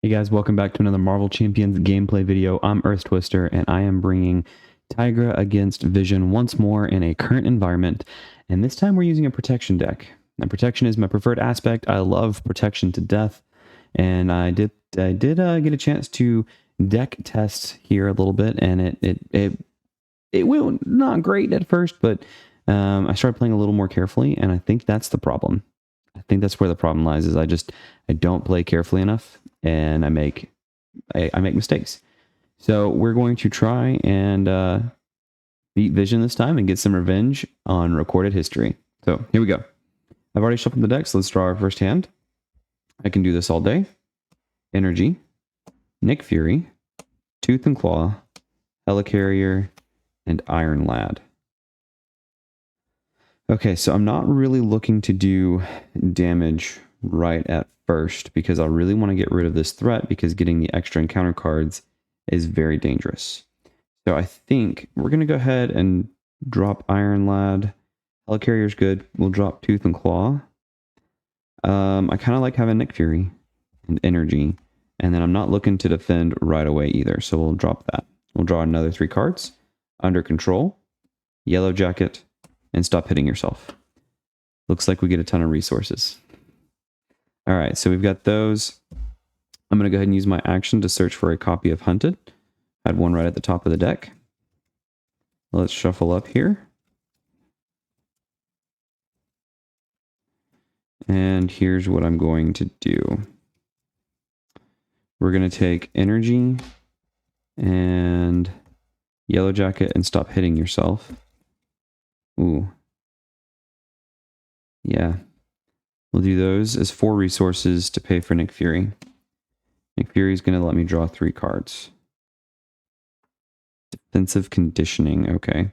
Hey guys, welcome back to another Marvel Champions gameplay video. I'm Earth Twister, and I am bringing Tigra against Vision once more in a current environment, and this time we're using a protection deck. Now, protection is my preferred aspect. I love protection to death, and I did get a chance to deck test here a little bit, and it went not great at first, but I started playing a little more carefully, and I think that's the problem. I think that's where the problem lies. Is I don't play carefully enough, and I make mistakes. So we're going to try and beat Vision this time and get some revenge on recorded history. So here we go. I've already shuffled the deck, so let's draw our first hand. I can do this all day. Energy, Nick Fury, Tooth and Claw, Helicarrier, and Iron Lad. Okay, so I'm not really looking to do damage right at first because I really want to get rid of this threat because getting the extra encounter cards is very dangerous. So I think we're going to go ahead and drop Iron Lad. Helicarrier's good. We'll drop Tooth and Claw. I kind of like having Nick Fury and Energy. And then I'm not looking to defend right away either, so we'll drop that. We'll draw another 3 cards. Under Control, Yellow Jacket, and Stop Hitting Yourself. Looks like we get a ton of resources. All right, so we've got those. I'm going to go ahead and use my action to search for a copy of Hunted. Had one right at the top of the deck. Let's shuffle up here. And here's what I'm going to do. We're going to take Energy and Yellow Jacket and Stop Hitting Yourself. Ooh. Yeah. We'll do those as 4 resources to pay for Nick Fury. Nick Fury is going to let me draw 3 cards. Defensive Conditioning. Okay.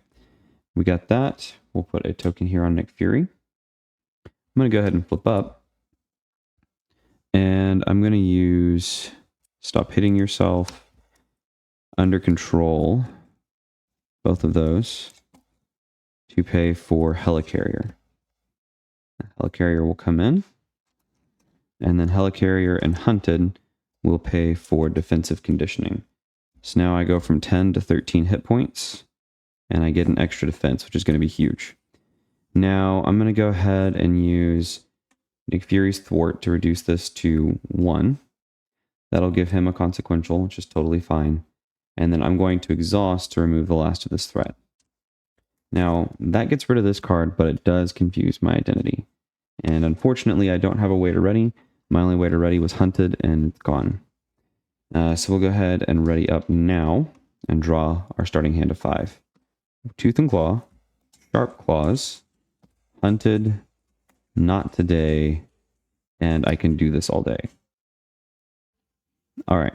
We got that. We'll put a token here on Nick Fury. I'm going to go ahead and flip up. And I'm going to use Stop Hitting Yourself, Under Control, both of those, to pay for Helicarrier. Helicarrier will come in, and then Helicarrier and Hunted will pay for Defensive Conditioning. So now I go from 10 to 13 hit points, and I get an extra defense, which is going to be huge. Now I'm going to go ahead and use Nick Fury's Thwart to reduce this to 1. That'll give him a consequential, which is totally fine. And then I'm going to Exhaust to remove the last of this threat. Now, that gets rid of this card, but it does confuse my identity. And unfortunately, I don't have a way to ready. My only way to ready was Hunted, and it's gone. So we'll go ahead and ready up now and draw our starting hand of 5. Tooth and Claw, Sharp Claws, Hunted, Not Today, and I can do this all day. All right.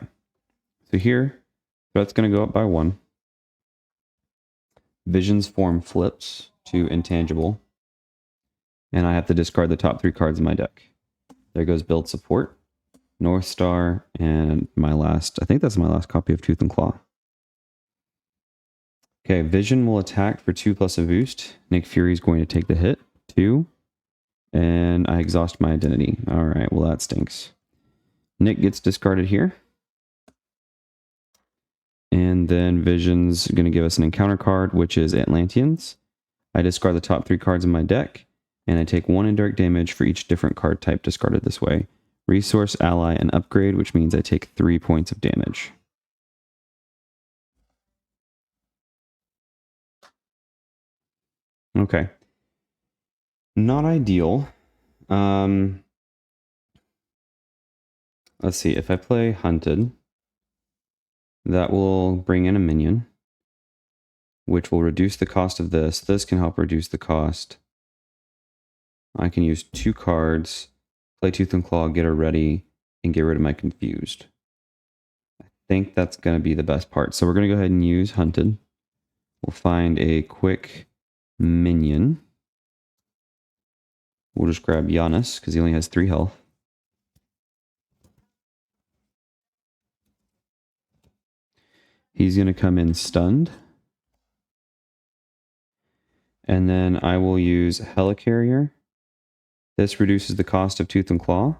So here, threat's going to go up by 1. Vision's form flips to intangible. And I have to discard the top 3 cards in my deck. There goes Build Support, North Star, and my last, I think that's my last copy of Tooth and Claw. Okay, Vision will attack for 2 plus a boost. Nick Fury is going to take the hit, 2. And I exhaust my identity. All right, well that stinks. Nick gets discarded here. And then Vision's going to give us an encounter card, which is Atlanteans. I discard the top 3 cards in my deck, and I take 1 indirect damage for each different card type discarded this way. Resource, Ally, and Upgrade, which means I take 3 points of damage. Okay. Not ideal. Let's see, if I play Hunted, that will bring in a minion, which will reduce the cost of this. This can help reduce the cost. I can use 2 cards, play Tooth and Claw, get her ready, and get rid of my Confused. I think that's going to be the best part. So we're going to go ahead and use Hunted. We'll find a quick minion. We'll just grab Giannis, because he only has 3 health. He's going to come in stunned. And then I will use Helicarrier. This reduces the cost of Tooth and Claw,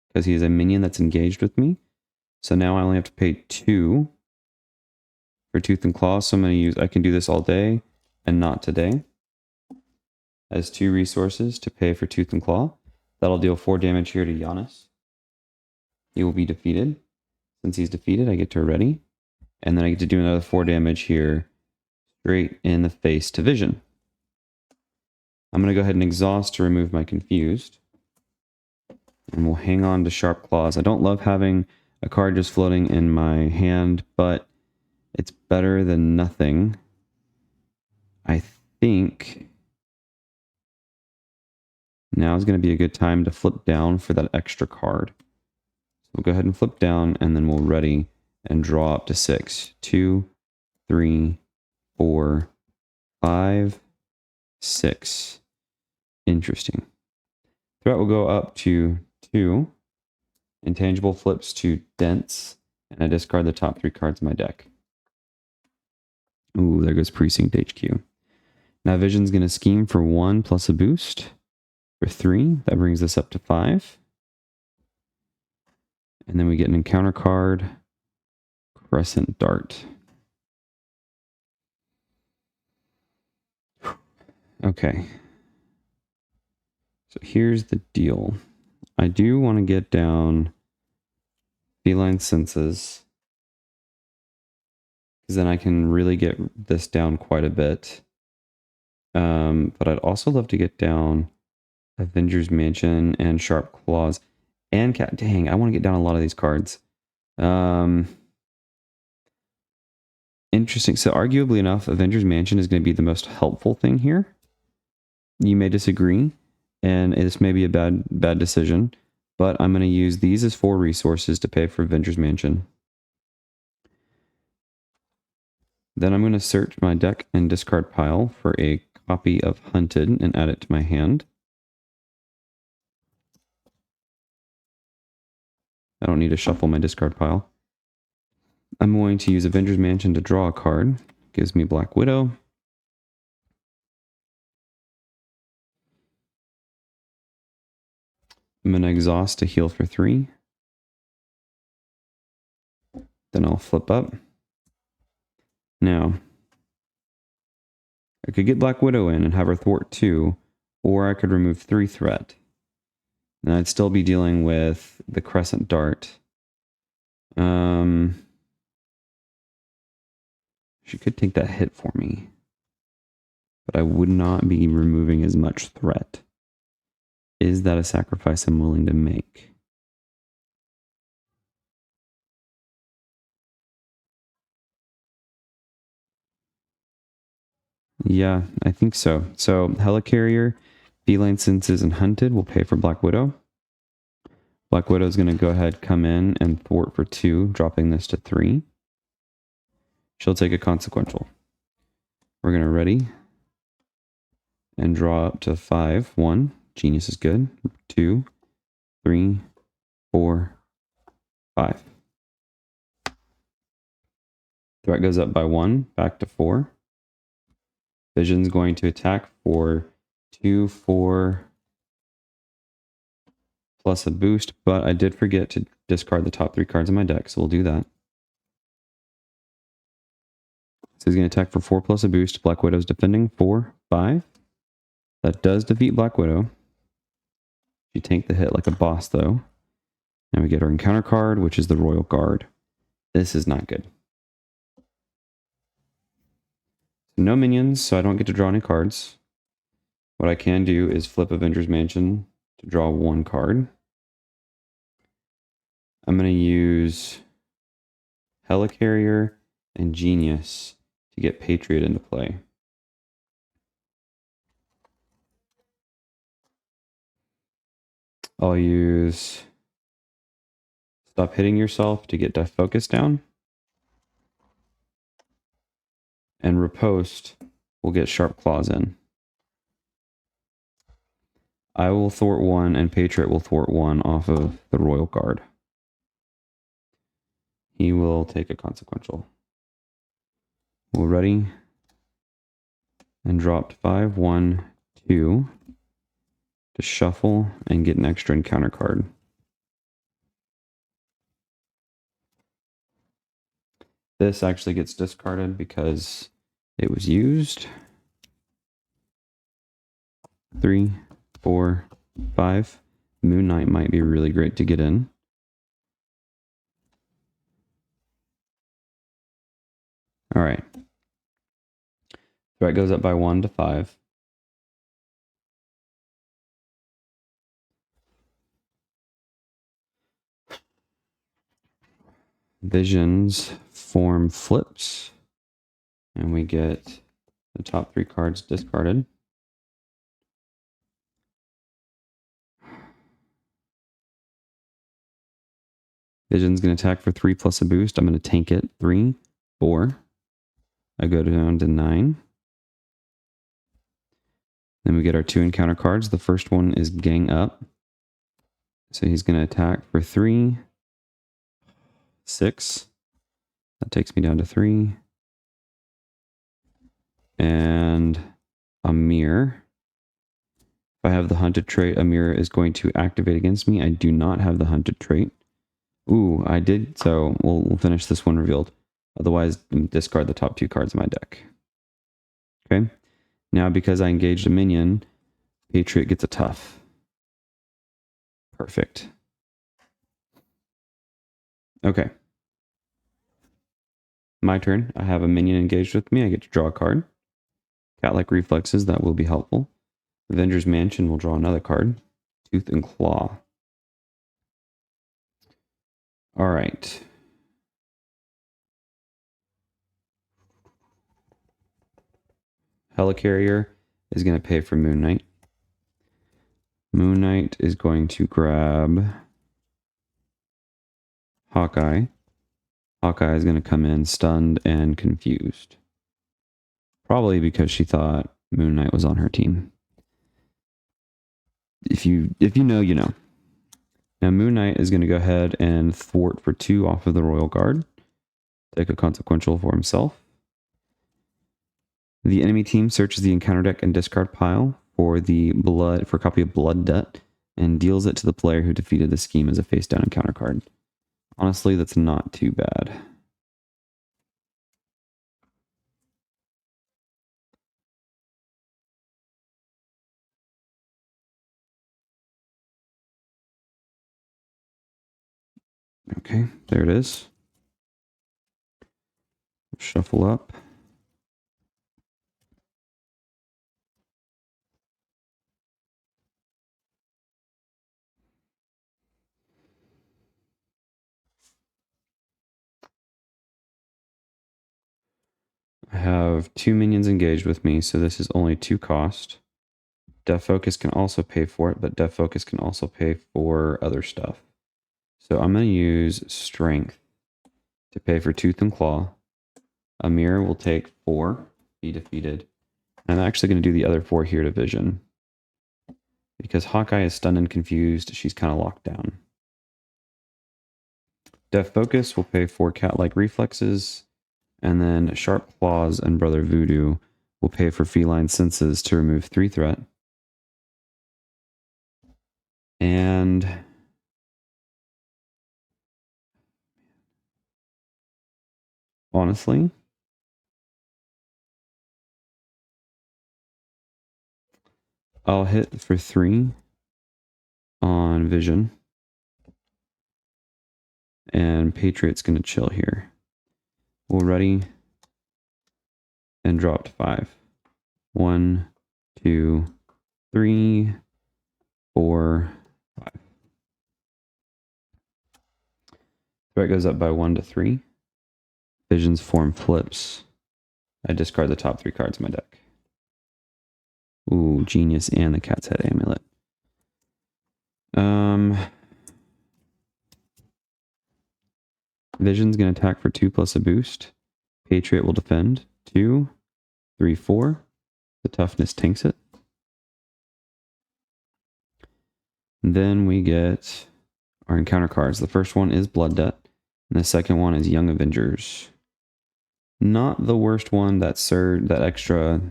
because he is a minion that's engaged with me. So now I only have to pay 2 for Tooth and Claw. So I can do this all day and not today. As 2 resources to pay for Tooth and Claw. That'll deal 4 damage here to Giannis. He will be defeated. Since he's defeated, I get to ready. And then I get to do another 4 damage here straight in the face to Vision. I'm going to go ahead and exhaust to remove my Confused. And we'll hang on to Sharp Claws. I don't love having a card just floating in my hand, but it's better than nothing. I think now is going to be a good time to flip down for that extra card. So we'll go ahead and flip down, and then we'll ready and draw up to 6. 2, 3, 4, 5, 6. Interesting. Threat will go up to 2. Intangible flips to Dense, and I discard the top 3 cards in my deck. Ooh, there goes Precinct HQ. Now Vision's going to scheme for 1 plus a boost for 3. That brings us up to 5. And then we get an encounter card, Crescent Dart. Okay. So here's the deal. I do want to get down Feline Senses, because then I can really get this down quite a bit. But I'd also love to get down Avengers Mansion and Sharp Claws and Cat. Dang, I want to get down a lot of these cards. Interesting. So arguably enough, Avengers Mansion is going to be the most helpful thing here. You may disagree, and this may be a bad decision, but I'm going to use these as 4 resources to pay for Avengers Mansion. Then I'm going to search my deck and discard pile for a copy of Hunted and add it to my hand. I don't need to shuffle my discard pile. I'm going to use Avengers Mansion to draw a card. Gives me Black Widow. I'm going to exhaust to heal for 3. Then I'll flip up. Now, I could get Black Widow in and have her thwart 2, or I could remove 3 threat. And I'd still be dealing with the Crescent Dart. She could take that hit for me, but I would not be removing as much threat. Is that a sacrifice I'm willing to make? Yeah, I think so. So Helicarrier, Feline Senses, and Hunted will pay for Black Widow. Black Widow is going to go ahead, come in, and thwart for 2, dropping this to 3. She'll take a consequential. We're going to ready and draw up to 5. 1. Genius is good. 2, 3, 4, 5. Threat goes up by 1, back to 4. Vision's going to attack for 2, 4, plus a boost, but I did forget to discard the top 3 cards in my deck, so we'll do that. So he's going to attack for 4 plus a boost. Black Widow's defending 4, 5. That does defeat Black Widow. She tanked the hit like a boss, though. Now we get our encounter card, which is the Royal Guard. This is not good. No minions, so I don't get to draw any cards. What I can do is flip Avengers Mansion to draw 1 card. I'm going to use Helicarrier and Genius to get Patriot into play. I'll use Stop Hitting Yourself to get Death Focus down. And Riposte will get Sharp Claws in. I will thwart 1 and Patriot will thwart 1 off of the Royal Guard. He will take a consequential. We'll ready and drop to 5, 1, 2 to shuffle and get an extra encounter card. This actually gets discarded because it was used. 3, 4, 5. Moon Knight might be really great to get in. All right. Threat goes up by 1 to 5. Visions form flips. And we get the top 3 cards discarded. Vision's going to attack for 3 plus a boost. I'm going to tank it. 3, 4. I go down to 9. Then we get our 2 encounter cards. The first one is Gang Up. So he's going to attack for 3, 6. That takes me down to 3. And a mirror. If I have the hunted trait, a mirror is going to activate against me. I do not have the hunted trait. Ooh, I did. So we'll finish this one revealed. Otherwise, discard the top 2 cards of my deck. Okay. Now, because I engaged a minion, Patriot gets a tough. Perfect. Okay. My turn. I have a minion engaged with me. I get to draw a card. Cat-like reflexes, that will be helpful. Avenger's Mansion will draw another card. Tooth and Claw. All right. Helicarrier is going to pay for Moon Knight. Moon Knight is going to grab Hawkeye. Hawkeye is going to come in stunned and confused. Probably because she thought Moon Knight was on her team. If you know, you know. Now Moon Knight is going to go ahead and thwart for 2 off of the Royal Guard. Take a consequential for himself. The enemy team searches the encounter deck and discard pile for a copy of Blood Debt and deals it to the player who defeated the scheme as a face down encounter card. Honestly, that's not too bad. Okay, there it is. Shuffle up. I have 2 minions engaged with me, so this is only 2 cost. Def Focus can also pay for it, but Def Focus can also pay for other stuff. So I'm going to use Strength to pay for Tooth and Claw. Amir will take 4, be defeated. And I'm actually going to do the other 4 here to Vision. Because Hawkeye is stunned and confused, she's kind of locked down. Def Focus will pay for cat-like reflexes. And then Sharp Claws and Brother Voodoo will pay for feline senses to remove 3 threat. And honestly, I'll hit for 3 on Vision. And Patriot's going to chill here. We'll ready and drop to 5. 1, 2, 3, 4, 5. Threat goes up by 1 to 3. Vision's form flips. I discard the top 3 cards of my deck. Ooh, Genius and the Cat's Head Amulet. Vision's going to attack for 2 plus a boost. Patriot will defend. 2, 3, 4. The toughness tanks it. And then we get our encounter cards. The first one is Blood Debt, and the second one is Young Avengers. Not the worst one. That extra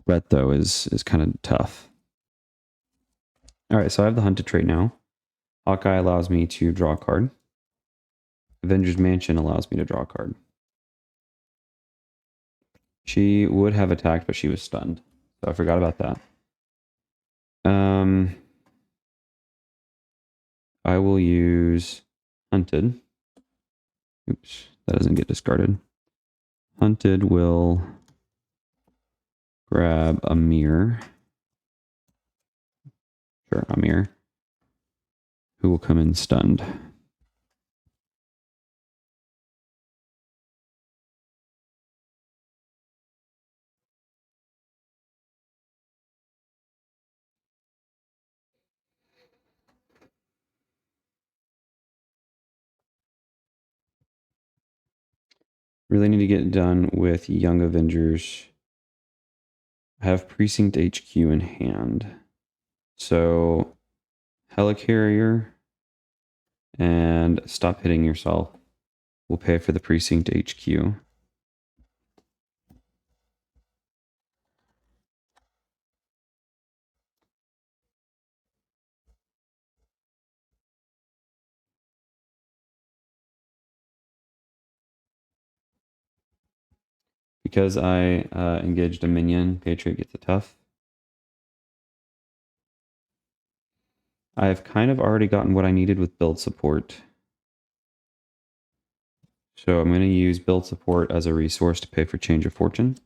threat though is kind of tough. All right, so I have the hunted trait now. Hawkeye allows me to draw a card. Avengers Mansion allows me to draw a card. She would have attacked, but she was stunned. So I forgot about that. I will use Hunted. Oops, that doesn't get discarded. Hunted will grab a mirror. Sure, a mirror. Who will come in stunned. Really need to get done with Young Avengers. I have Precinct HQ in hand. So, Helicarrier and Stop Hitting Yourself will pay for the Precinct HQ. Because I engaged a minion, Patriot gets a tough. I've kind of already gotten what I needed with build support. So I'm going to use build support as a resource to pay for Change of Fortune.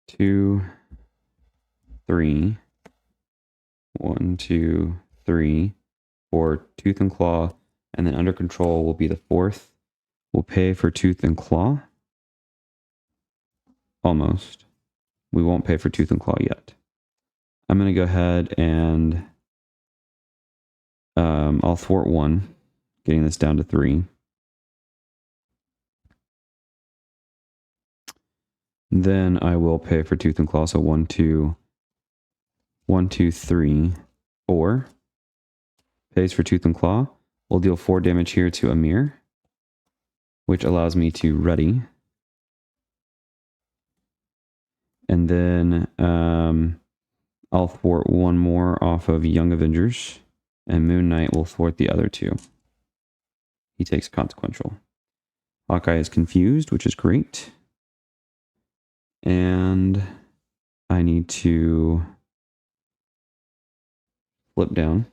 Two, three. 1, 2, 3, 4, Tooth and Claw, and then Under Control will be the fourth. We'll pay for Tooth and Claw. Almost. We won't pay for Tooth and Claw yet. I'm going to go ahead and I'll thwart 1, getting this down to 3. Then I will pay for Tooth and Claw, so 1, 2, 1, 2, 3, 4. Pays for Tooth and Claw. We'll deal 4 damage here to Amir, which allows me to ready. And then I'll thwart 1 more off of Young Avengers, and Moon Knight will thwart the other 2. He takes Consequential. Hawkeye is confused, which is great. And I need to flip down.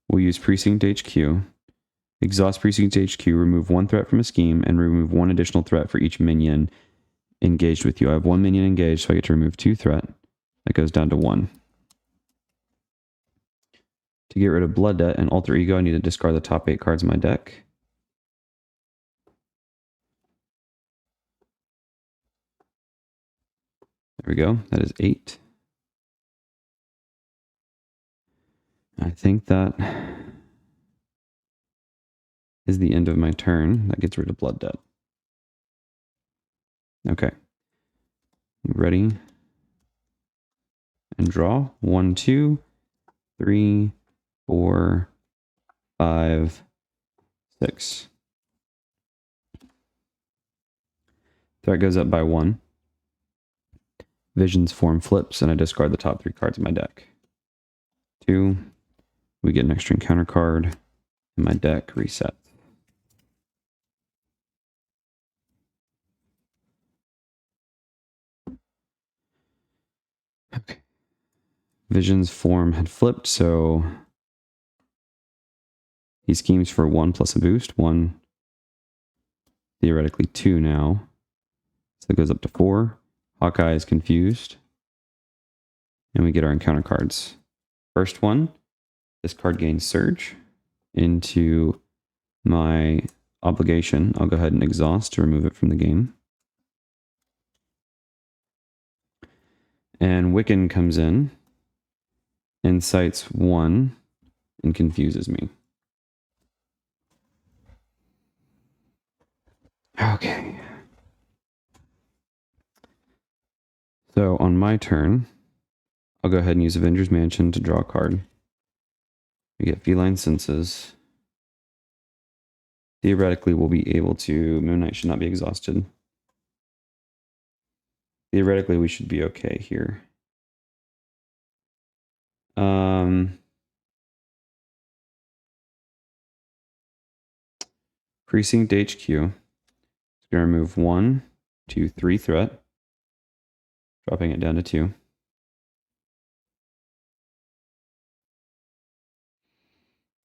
We'll use Precinct HQ. Exhaust Precinct HQ, remove 1 threat from a scheme, and remove 1 additional threat for each minion engaged with you. I have 1 minion engaged, so I get to remove 2 threat. That goes down to 1. To get rid of Blood Debt and Alter Ego, I need to discard the top 8 cards in my deck. There we go. That is 8. I think that is the end of my turn. That gets rid of Blood Debt. Okay. Ready? And draw. 1, 2, 3, 4, 5, 6. Threat goes up by 1. Vision's form flips, and I discard the top 3 cards in my deck. 2. We get an extra encounter card, and my deck resets. Okay. Vision's form had flipped, so he schemes for 1 plus a boost. 1, theoretically 2 now. So it goes up to 4. Hawkeye is confused. And we get our encounter cards. First one, this card gains Surge into my obligation. I'll go ahead and exhaust to remove it from the game. And Wiccan comes in, incites 1, and confuses me. Okay. So on my turn, I'll go ahead and use Avengers Mansion to draw a card. We get Feline Senses. Theoretically, we'll be able to... Moon Knight should not be exhausted. Theoretically, we should be okay here. Precinct HQ is going to remove 1, 2, 3 threat, dropping it down to 2.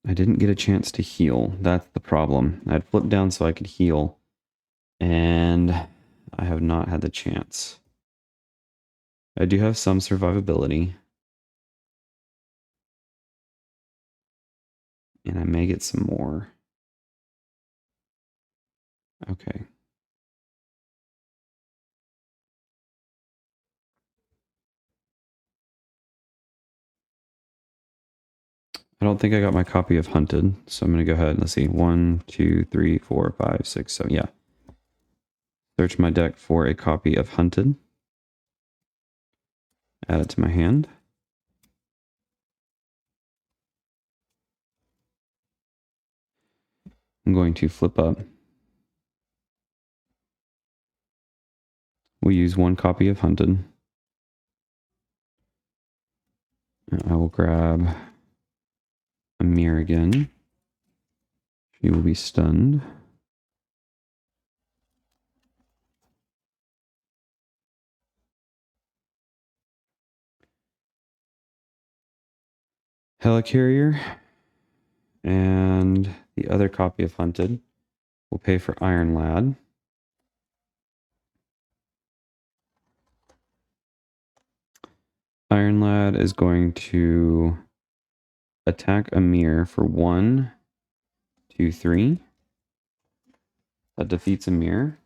I didn't get a chance to heal. That's the problem. I'd flipped down so I could heal, and I have not had the chance. I do have some survivability, and I may get some more. Okay. I don't think I got my copy of Hunted, so I'm going to go ahead and let's see. 1, 2, 3, 4, 5, 6, 7. Yeah. Search my deck for a copy of Hunted. Add it to my hand. I'm going to flip up. We'll use 1 copy of Hunted. I will grab a mirror again. She will be stunned. Helicarrier and the other copy of Hunted will pay for Iron Lad. Iron Lad is going to attack Amir for 1, 2, 3. That defeats Amir.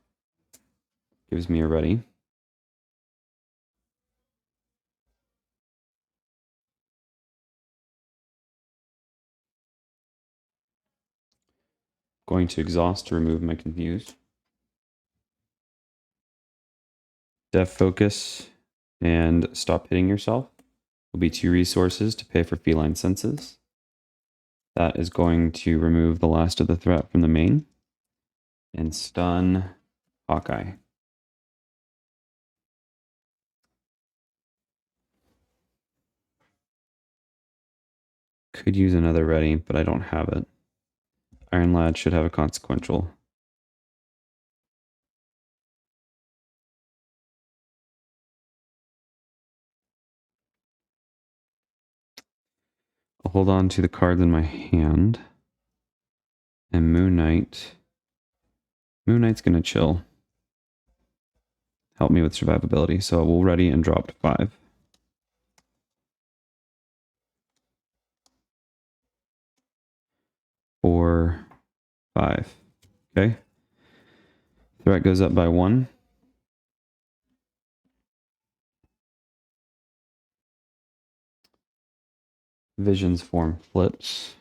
Gives me a ready. Going to exhaust to remove my confuse. Def Focus and Stop Hitting Yourself will be 2 resources to pay for Feline Senses. That is going to remove the last of the threat from the main and stun Hawkeye. Could use another ready, but I don't have it. Iron Lad should have a consequential. I'll hold on to the cards in my hand. And Moon Knight. Moon Knight's going to chill. Help me with survivability. So we'll ready and drop to 5. Four, 5. Okay. Threat goes up by 1. Vision's form flips.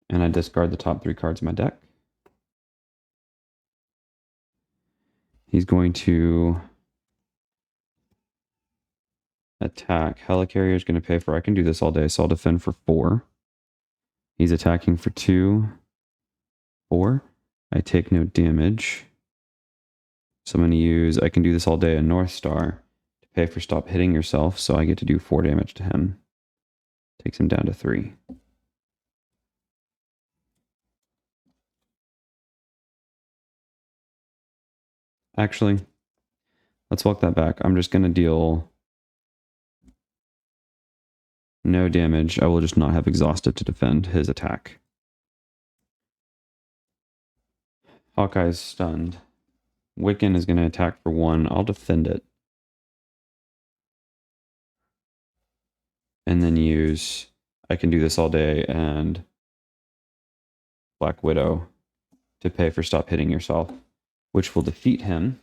And I discard the top 3 cards of my deck. He's going to attack. Helicarrier is going to pay for, I can do this all day, so I'll defend for 4. He's attacking for 2, 4. I take no damage. So I'm going to use, I can do this all day, a North Star to pay for Stop Hitting Yourself, so I get to do 4 damage to him. Takes him down to 3. Actually, let's walk that back. I'm just going to deal no damage. I will just not have exhausted to defend his attack. Hawkeye's stunned. Wiccan is going to attack for 1. I'll defend it. And then use, I can do this all day, and Black Widow to pay for Stop Hitting Yourself, which will defeat him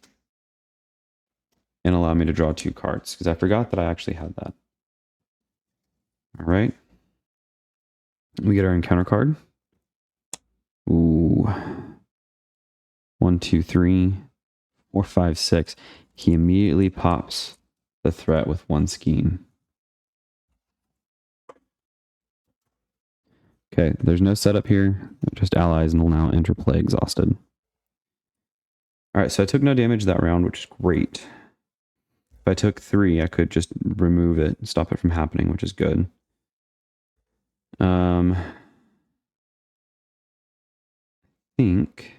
and allow me to draw 2 cards, because I forgot that I actually had that. All right. We get our encounter card. Ooh. 1, 2, 3, 4, 5, 6. He immediately pops the threat with 1 scheme. Okay, there's no setup here. Just allies and will now enter play exhausted. Alright, so I took no damage that round, which is great. If I took 3, I could just remove it, stop it from happening, which is good. I think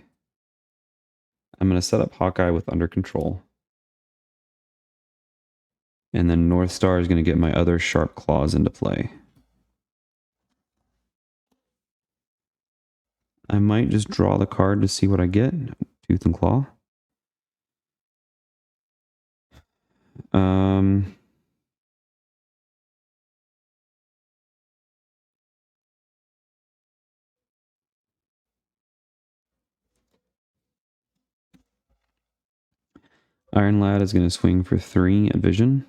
I'm going to set up Hawkeye with under control. And then North Star is going to get my other sharp claws into play. I might just draw the card to see what I get. Tooth and Claw. Iron Lad is going to swing for 3 at vision,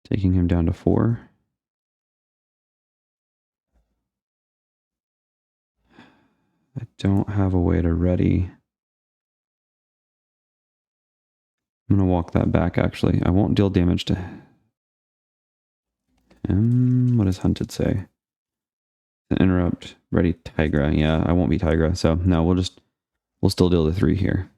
taking him down to 4. I don't have a way to ready. I'm going to walk that back, actually. I won't deal damage to him. What does Hunted say? An interrupt. Ready Tigra. Yeah, I won't be Tigra. So, no, we'll still deal the 3 here.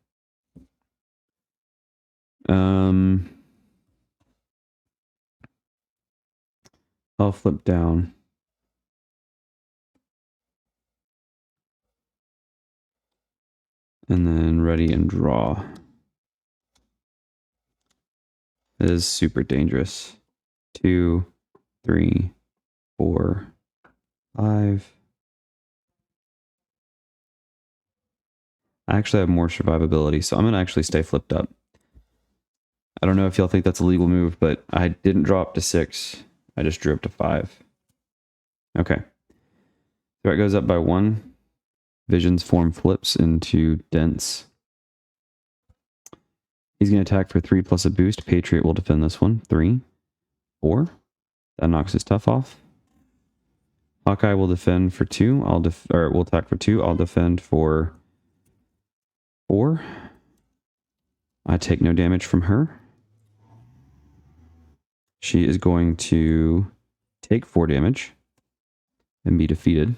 I'll flip down. And then ready and draw. It is super dangerous. 2, 3, 4, 5. I actually have more survivability, so I'm going to actually stay flipped up. I don't know if y'all think that's a legal move, but I didn't draw up to 6. I just drew up to 5. Okay. Threat goes up by 1. Vision's form flips into dense. He's going to attack for 3 plus a boost. Patriot will defend this one. 3, 4. That knocks his tough off. Hawkeye will defend for 2. Will attack for 2. I'll defend for 4. I take no damage from her. She is going to take 4 damage and be defeated.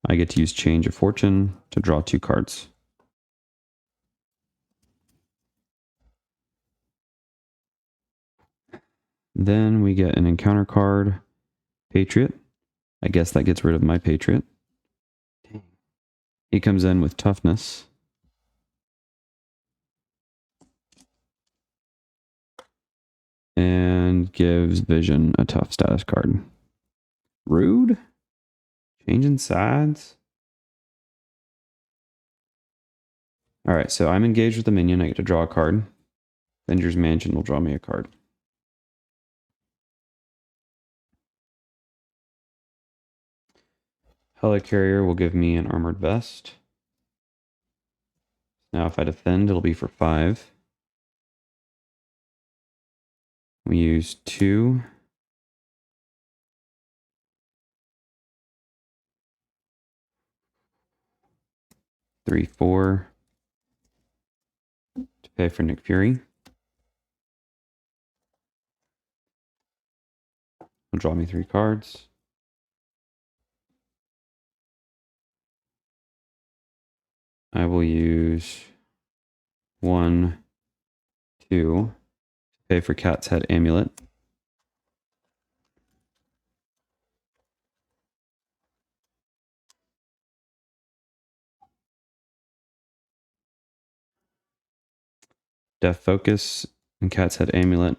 I get to use Change of Fortune to draw 2 cards. Then we get an encounter card, Patriot. I guess that gets rid of my Patriot. He comes in with Toughness. And gives Vision a tough status card. Rude? Changing sides? Alright, so I'm engaged with the minion. I get to draw a card. Avengers Mansion will draw me a card. Helicarrier will give me an armored vest. Now if I defend, it'll be for 5. We use 2. Three, 4 to pay for Nick Fury. Will draw me 3 cards. I will use 1, 2 to pay for Cat's Head Amulet. Death Focus and Cat's Head Amulet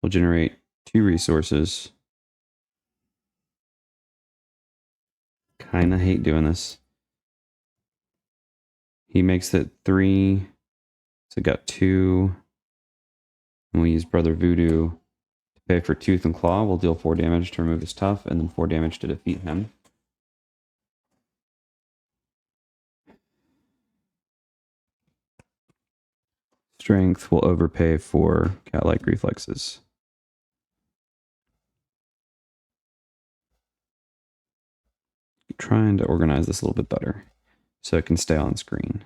will generate 2 resources. Kinda hate doing this. He makes it 3. So got 2. And we use Brother Voodoo to pay for Tooth and Claw. We'll deal 4 damage to remove his tough, and then 4 damage to defeat him. Strength will overpay for cat-like reflexes. Trying to organize this a little bit better so it can stay on screen.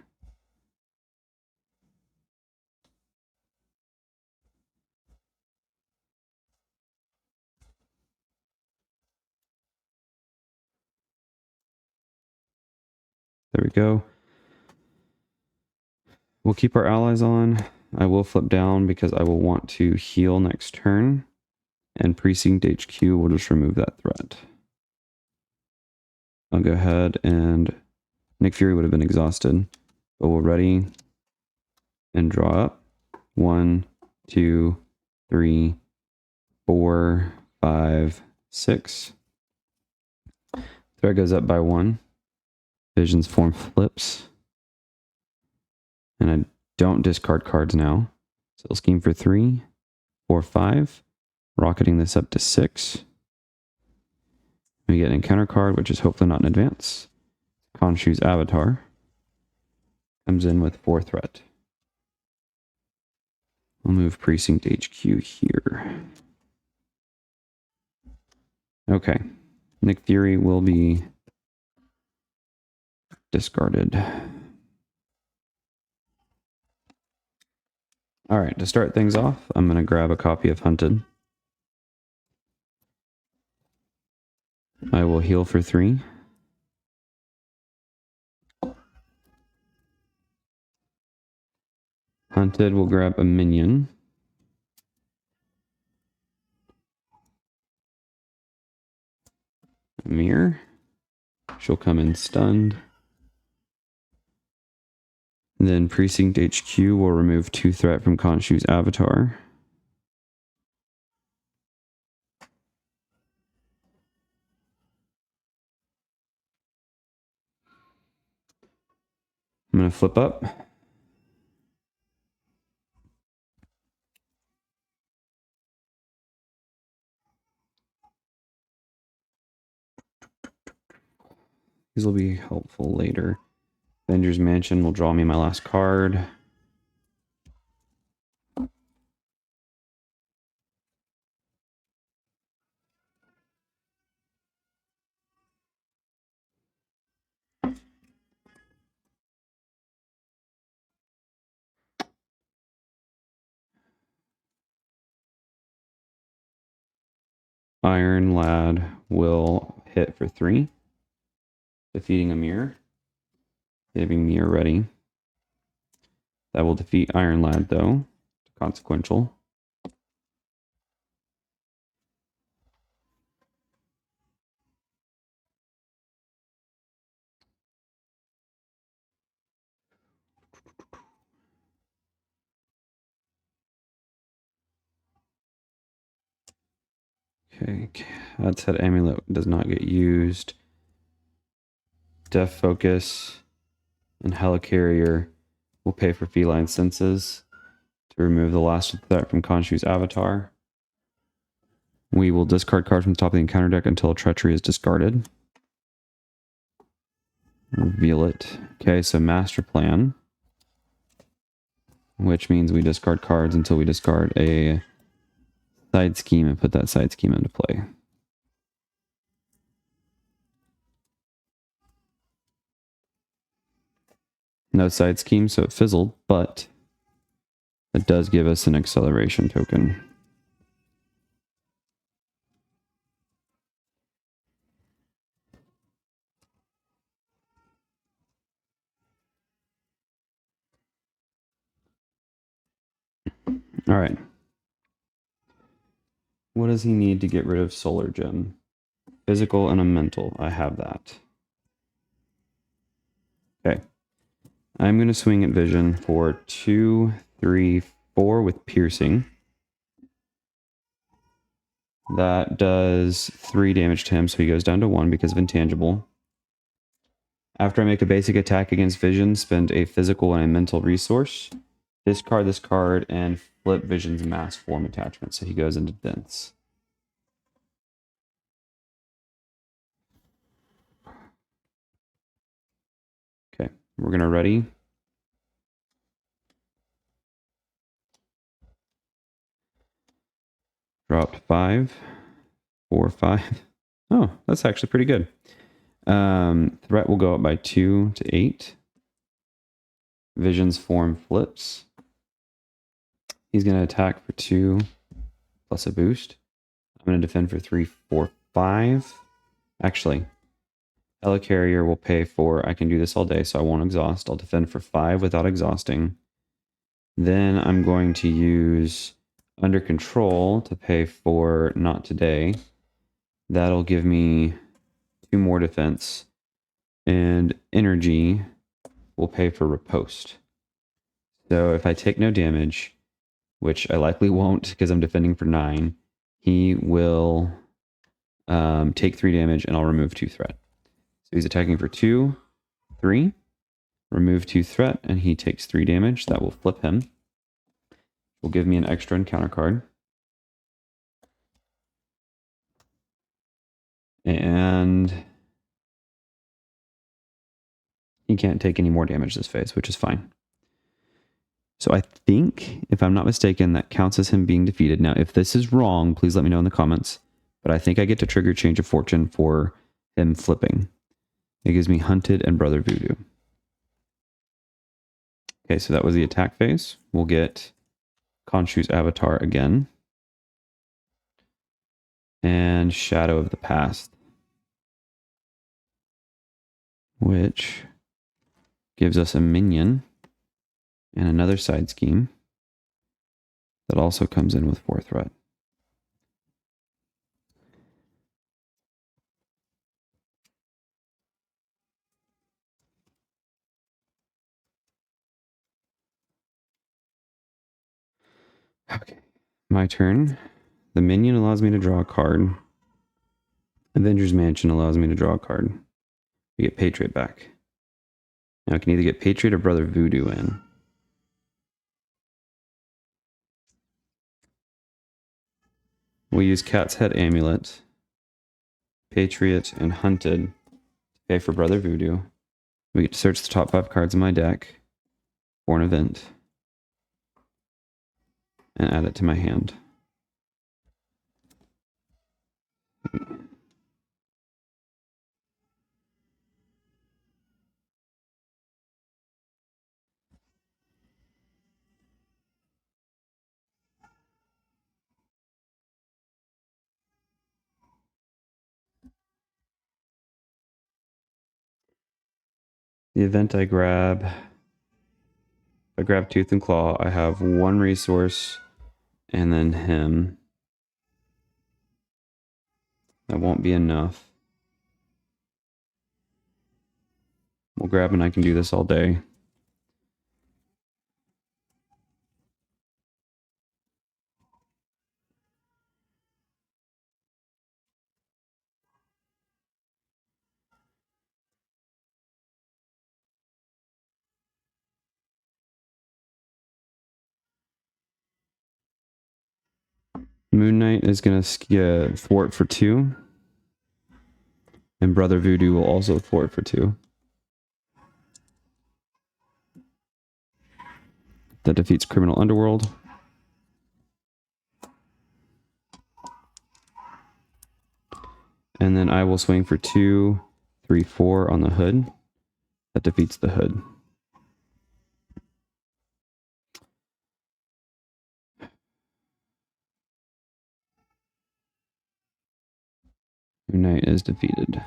There we go. We'll keep our allies on. I will flip down because I will want to heal next turn. And Precinct HQ will just remove that threat. I'll go ahead and Nick Fury would have been exhausted. But we'll ready and draw up. 1, 2, 3, 4, 5, 6. Threat goes up by 1. Vision's form flips. And I don't discard cards now. So I'll scheme for 3, 4, 5. Rocketing this up to 6. We get an encounter card, which is hopefully not in advance. Khonshu's Avatar comes in with 4 threat. I'll move Precinct HQ here. Okay. Nick Fury will be discarded. All right, to start things off, I'm going to grab a copy of Hunted. I will heal for 3. Hunted will grab a minion. Mirror. She'll come in stunned. Then Precinct HQ will remove 2 threat from Khonshu's Avatar. I'm going to flip up. These will be helpful later. Avengers Mansion will draw me my last card. Iron Lad will hit for 3, defeating a mirror, giving mirror ready. That will defeat Iron Lad though, consequential. Okay, Cat's Head Amulet does not get used. Death Focus and Helicarrier will pay for Feline Senses to remove the last threat from Khonshu's Avatar. We will discard cards from the top of the encounter deck until Treachery is discarded. Reveal it. Okay, so Master Plan, which means we discard cards until we discard a side scheme and put that side scheme into play. No side scheme, so it fizzled, but it does give us an acceleration token. All right. What does he need to get rid of Solar Gem? Physical and a mental. I have that. Okay. I'm going to swing at Vision for 2, 3, 4 with Piercing. That does 3 damage to him, so he goes down to 1 because of Intangible. After I make a basic attack against Vision, spend a physical and a mental resource. Discard this card and flip Vision's mass form attachment, so he goes into Dense. Okay, we're going to ready. Dropped 5, 4, 5. Oh, that's actually pretty good. Threat will go up by 2 to 8. Vision's form flips. He's going to attack for 2 plus a boost. I'm going to defend for 3, 4, 5. Actually, Helicarrier will pay for, I can do this all day, so I won't exhaust. I'll defend for 5 without exhausting. Then I'm going to use Under Control to pay for Not Today. That'll give me 2 more defense. And Energy will pay for Riposte. So if I take no damage, which I likely won't because I'm defending for 9, he will take 3 damage and I'll remove 2 threat. So he's attacking for 2, 3, remove 2 threat, and he takes 3 damage. That will flip him. Will give me an extra encounter card. And he can't take any more damage this phase, which is fine. So I think, if I'm not mistaken, that counts as him being defeated. Now, if this is wrong, please let me know in the comments. But I think I get to trigger Change of Fortune for him flipping. It gives me Hunted and Brother Voodoo. Okay, so that was the attack phase. We'll get Khonshu's Avatar again. And Shadow of the Past, which gives us a minion and another side scheme that also comes in with 4 threat. Okay, my turn. The minion allows me to draw a card. Avengers Mansion allows me to draw a card. We get Patriot back. Now I can either get Patriot or Brother Voodoo in. We'll use Cat's Head Amulet, Patriot, and Hunted to pay for Brother Voodoo. We get to search the top 5 cards in my deck for an event and add it to my hand. The event I grab Tooth and Claw, I have 1 resource and then him. That won't be enough. We'll grab and I can do this all day. Moon Knight is going to thwart for 2. And Brother Voodoo will also thwart for 2. That defeats Criminal Underworld. And then I will swing for 2, 3, 4 on the hood. That defeats the hood. Moon Knight is defeated.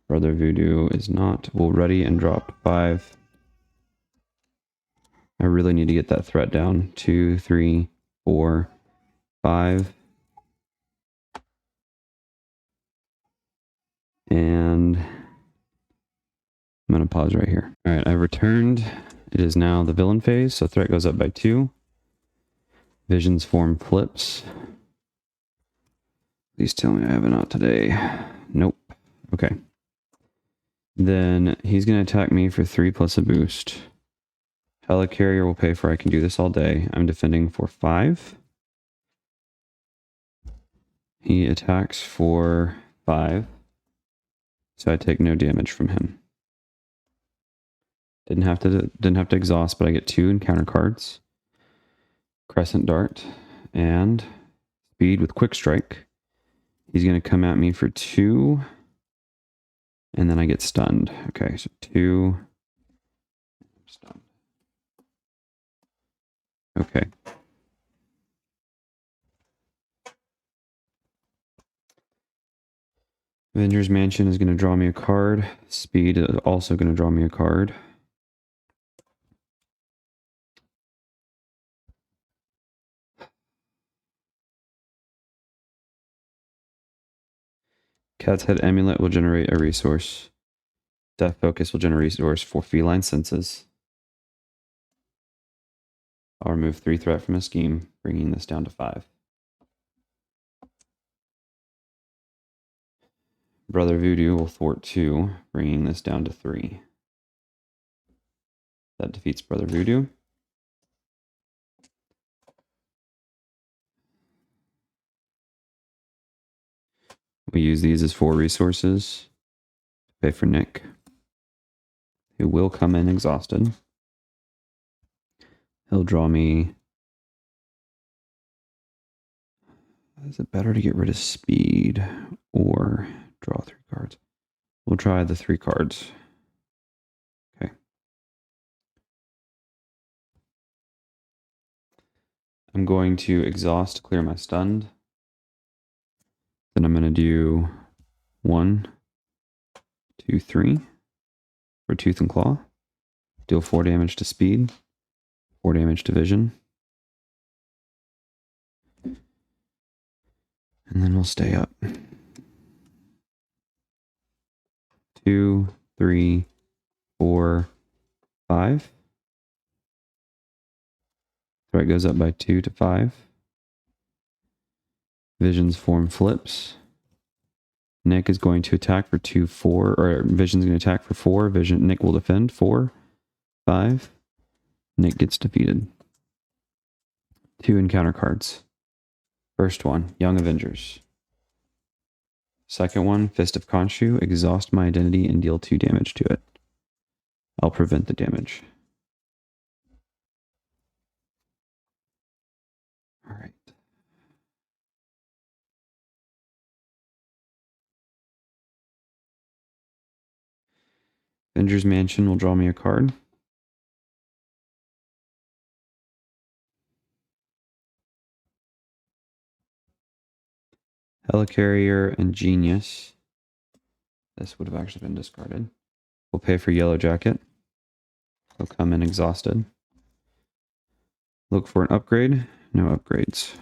Brother Voodoo is not. We'll ready and drop 5. I really need to get that threat down. 2, 3, 4, 5. And I'm going to pause right here. All right, I've returned. It is now the villain phase, so threat goes up by 2. Vision's form flips. Please tell me I have it out today. Nope. Okay. Then he's going to attack me for 3 plus a boost. Helicarrier will pay for I can do this all day. I'm defending for 5. He attacks for 5. So I take no damage from him. Didn't have to exhaust, but I get 2 encounter cards. Crescent Dart and Speed with Quick Strike. He's going to come at me for 2. And then I get stunned. Okay, so 2. Stunned. Okay. Avengers Mansion is going to draw me a card. Speed is also going to draw me a card. Cat's Head Amulet will generate a resource. Death Focus will generate a resource for feline senses. I'll remove 3 threat from a scheme, bringing this down to 5. Brother Voodoo will thwart 2, bringing this down to 3. That defeats Brother Voodoo. We use these as 4 resources to pay for Nick, who will come in exhausted. He'll draw me... Is it better to get rid of speed or draw 3 cards? We'll try the 3 cards. Okay. I'm going to exhaust to clear my stunned. Then I'm going to do 1, 2, 3 for Tooth and Claw. Deal 4 damage to speed, 4 damage to vision. And then we'll stay up. 2, 3, 4, 5. Threat goes up by 2 to 5. Vision's form flips. Nick is going to attack for 2, 4, or Vision's going to attack for 4. Nick will defend 4, 5. Nick gets defeated. 2 encounter cards. First one, Young Avengers. Second one, Fist of Khonshu. Exhaust my identity and deal 2 damage to it. I'll prevent the damage. All right. Avengers Mansion will draw me a card. Helicarrier and Genius. This would have actually been discarded. We'll pay for Yellow Jacket. He'll come in exhausted. Look for an upgrade. No upgrades.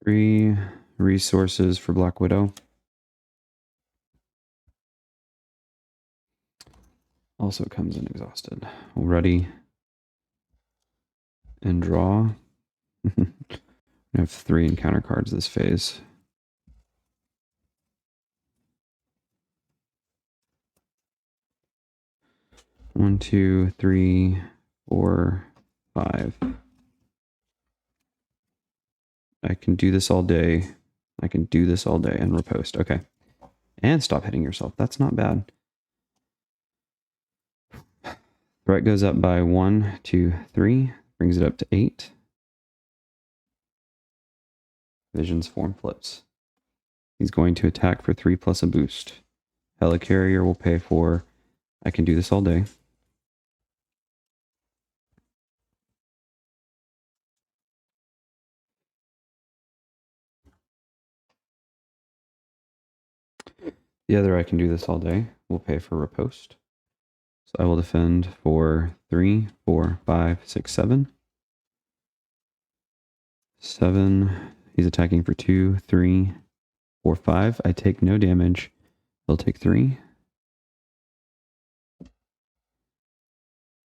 Three resources for Black Widow. Also comes in exhausted. Ready and draw. I have 3 encounter cards this phase. One, 2, 3, 4, 5. I can do this all day. I can do this all day and repost. Okay. And stop hitting yourself. That's not bad. Threat goes up by 1, 2, 3. Brings it up to 8. Vision's form flips. He's going to attack for 3 plus a boost. Helicarrier will pay for... I can do this all day. The other I can do this all day will pay for riposte. So I will defend for 3, 4, 5, 6, 7. 7. He's attacking for 2, 3, 4, 5. I take no damage. He'll take 3.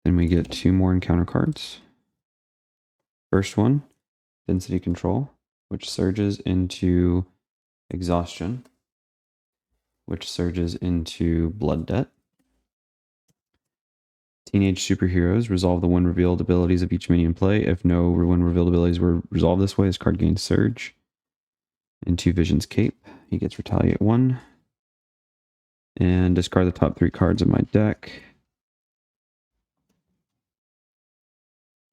Then we get 2 more encounter cards. First one, Density Control, which surges into Exhaustion, which surges into Blood Debt. Teenage Superheroes, resolve the when revealed abilities of each minion in play. If no when revealed abilities were resolved this way, this card gains Surge. Into Vision's Cape, he gets Retaliate 1. And discard the top 3 cards of my deck.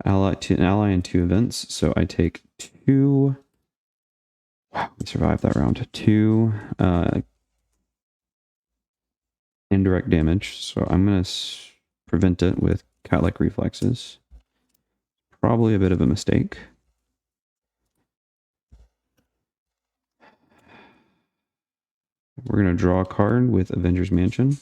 ally to an ally in 2 events. So I take 2. Wow, we survived that round. 2 indirect damage. So I'm going to prevent it with cat-like reflexes. Probably a bit of a mistake. We're going to draw a card with Avengers Mansion.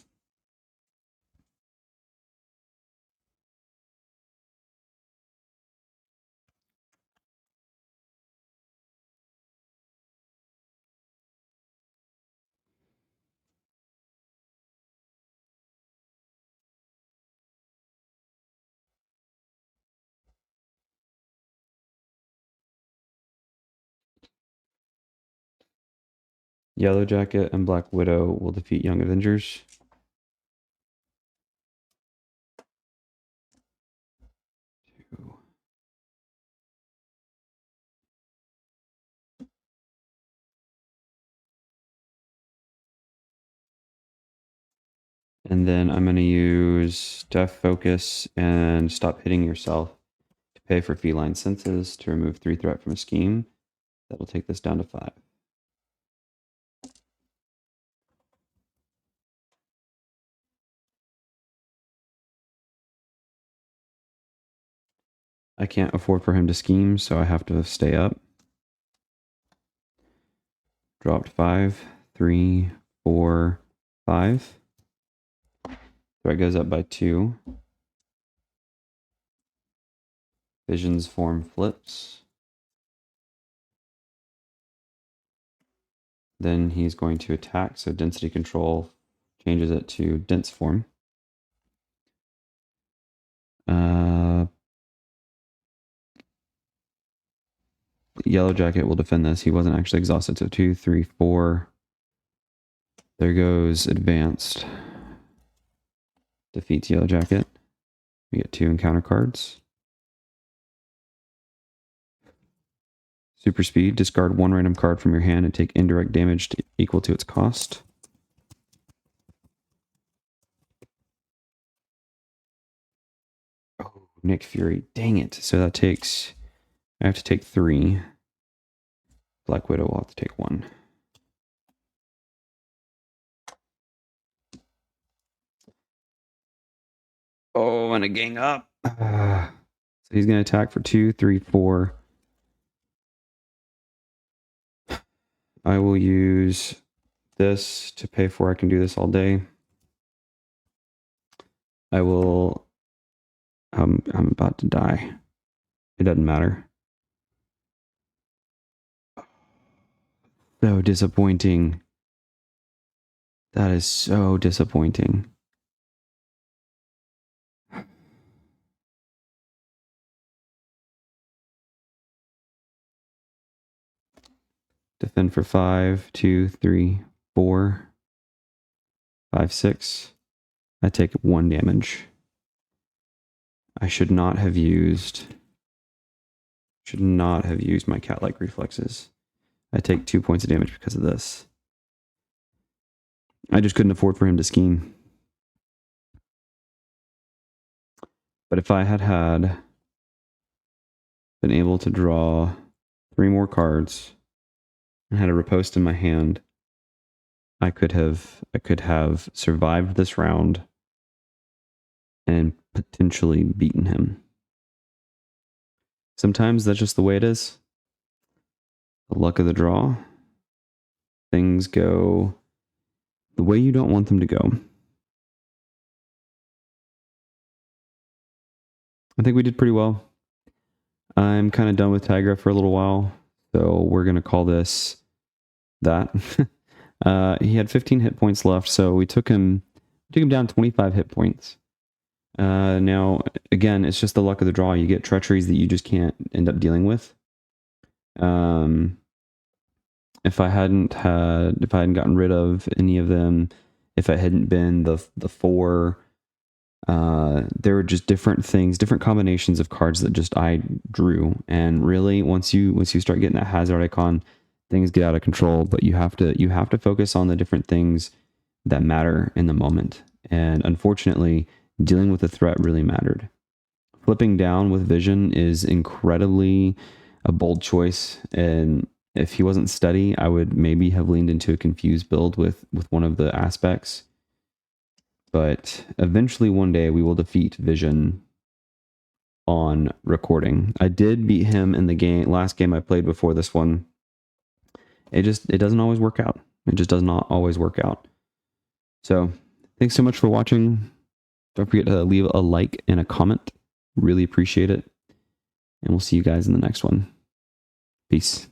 Yellow Jacket and Black Widow will defeat Young Avengers. And then I'm going to use Deaf Focus and Stop Hitting Yourself to pay for Feline Senses to remove 3 threat from a scheme. That'll take this down to 5. I can't afford for him to scheme, so I have to stay up. Dropped 5, 3, 4, 5. Threat goes up by 2. Vision's form flips. Then he's going to attack, so density control changes it to dense form. Yellow Jacket will defend this. He wasn't actually exhausted, so 2, 3, 4. There goes Advanced. Defeats Yellow Jacket. We get 2 encounter cards. Super Speed. Discard 1 random card from your hand and take indirect damage equal to its cost. Oh, Nick Fury. Dang it. So that takes... I have to take 3. Black Widow will have to take 1. Oh, and a gang up. So he's going to attack for 2, 3, 4. I will use this to pay for. I can do this all day. I will... I'm about to die. It doesn't matter. So disappointing. That is so disappointing. Defend for 5, 2, 3, 4, 5, 6. I take 1 damage. I should not have used my cat-like reflexes. I take 2 points of damage because of this. I just couldn't afford for him to scheme. But if I had been able to draw 3 more cards and had a riposte in my hand, I could have survived this round and potentially beaten him. Sometimes that's just the way it is. The luck of the draw. Things go the way you don't want them to go. I think we did pretty well. I'm kind of done with Tigra for a little while, so we're going to call this that. He had 15 hit points left, so we took him down 25 hit points. Now, again, it's just the luck of the draw. You get treacheries that you just can't end up dealing with. If I hadn't gotten rid of any of them, if it hadn't been the 4, there were just different things, different combinations of cards that just I drew. And really, once you start getting that hazard icon, things get out of control. But you have to focus on the different things that matter in the moment. And unfortunately, dealing with the threat really mattered flipping down with vision is incredibly a bold choice. And if he wasn't steady, I would maybe have leaned into a confused build with one of the aspects. But eventually one day we will defeat vision on recording. I did beat him in the last game I played before this one. It doesn't always work out. It just does not always work out. So thanks so much for watching. Don't forget to leave a like and a comment. Really appreciate it. And we'll see you guys in the next one. Peace.